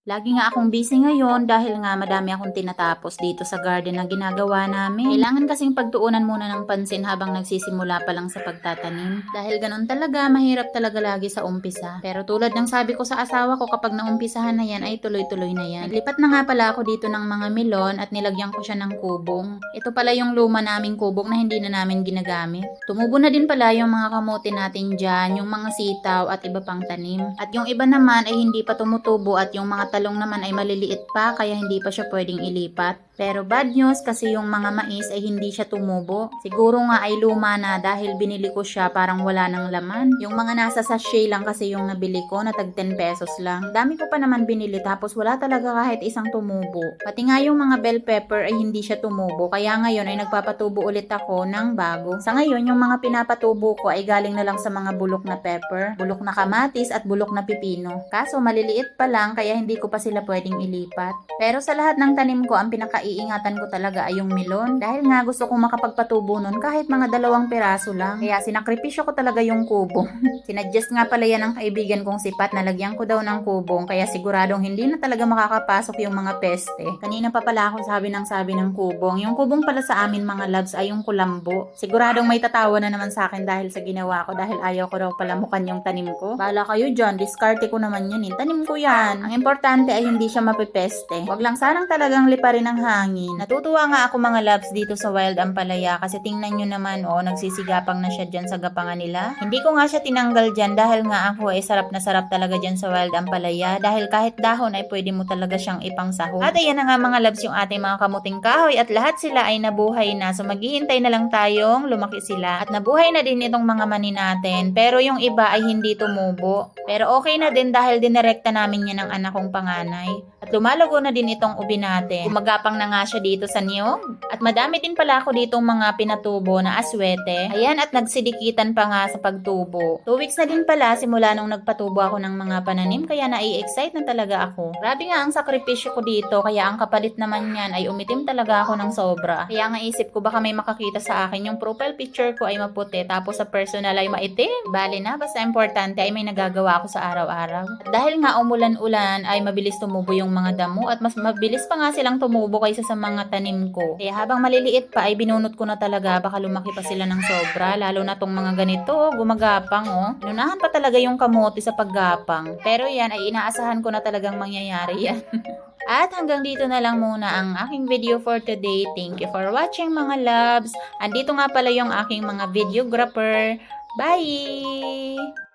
Lagi nga akong busy ngayon dahil nga madami akong tinatapos dito sa garden na ginagawa namin. Kailangan kasing pagtuunan muna ng pansin habang nagsisimula pa lang sa pagtatanim. Dahil ganun talaga, mahirap talaga lagi sa umpisa. Pero tulad ng sabi ko sa asawa ko, kapag naumpisahan na yan ay tuloy-tuloy na yan. Naglipat na nga pala ako dito ng mga melon at nilagyan ko siya ng kubong. Ito pala yung luma naming kubong na hindi na namin ginagamit. Tumubo na din pala yung mga kamote natin dyan, yung mga sitaw at iba pang tanim. At yung iba naman ay hindi pa tumutubo at yung mga talong naman ay maliliit pa kaya hindi pa siya pwedeng ilipat. Pero bad news kasi yung mga mais ay hindi siya tumubo. Siguro nga ay luma na dahil binili ko siya parang wala ng laman. Yung mga nasa sachet lang kasi yung nabili ko na tag 10 pesos lang. Dami ko pa naman binili tapos wala talaga kahit isang tumubo. Pati nga yung mga bell pepper ay hindi siya tumubo kaya ngayon ay nagpapatubo ulit ako ng bago. Sa ngayon yung mga pinapatubo ko ay galing na lang sa mga bulok na pepper, bulok na kamatis at bulok na pipino. Kaso maliliit pa lang kaya hindi ko pa sila pwedeng ilipat. Pero sa lahat ng tanim ko ang pinakaiingatan ko talaga ay yung melon dahil nga gusto kong makapagpatubo nun kahit mga 2 piraso lang. Kaya sinakripisyo ko talaga yung kubo. Sinadjust nga pala yan ng kaibigan kong si Pat na lagyan ko daw ng kubong kaya siguradong hindi na talaga makakapasok yung mga peste. Kanina pa pala ako sabi ng kubong. Yung kubong pala sa amin mga loves ay yung kulambo. Siguradong may tatawa na naman sa akin dahil sa ginawa ko dahil ayaw ko daw palamukan yung tanim ko. Bahala kayo dyan, diskarte ko naman yun eh. Tanim ko yan. Ang importante ay hindi siya mapipeste. Wag lang sanang talagang liparin ng hangin. Natutuwa nga ako mga loves dito sa Wild Ampalaya kasi tingnan nyo naman nagsisigapang na siya dyan sa gapangan nila. Hindi ko nga siya tinanggal dyan dahil nga ako ay sarap na sarap talaga dyan sa Wild Ampalaya dahil kahit dahon ay pwede mo talaga siyang ipangsahog. At ayan na nga mga loves yung ating mga kamuting kahoy at lahat sila ay nabuhay na. So maghihintay na lang tayong lumaki sila at nabuhay na din itong mga mani natin pero yung iba ay hindi tumubo. Pero okay na din dahil dinirekta namin yan ng anak kong panganay. At lumalago na din itong ubi natin. Gumagapang na nga siya dito sa niyog. At madami din pala ako ditong mga pinatubo na aswete. Ayan at nagsidikitan pa nga sa pagtubo. 2 weeks na din pala simula nung nagpatubo ako ng mga pananim kaya nai-excite na talaga ako. Grabe nga ang sakripisyo ko dito kaya ang kapalit naman yan ay umitim talaga ako ng sobra. Kaya nga isip ko baka may makakita sa akin yung profile picture ko ay maputi tapos sa personal ay maitim. Bali na basta importante ay may nagagawa ako sa araw-araw. At dahil nga umulan-ulan ay mabilis tumubo yung mga damo at mas mabilis pa nga silang tumubo kaysa sa mga tanim ko. Kaya habang maliliit pa ay binunot ko na talaga baka lumaki pa sila ng sobra lalo na tong mga ganito gumagapang Inunahan pa talaga yung kamote sa paggapang. Pero yan ay inaasahan ko na talagang mangyayari yan. At hanggang dito na lang muna ang aking video for today. Thank you for watching mga loves. Andito nga pala yung aking mga videographer. Bye!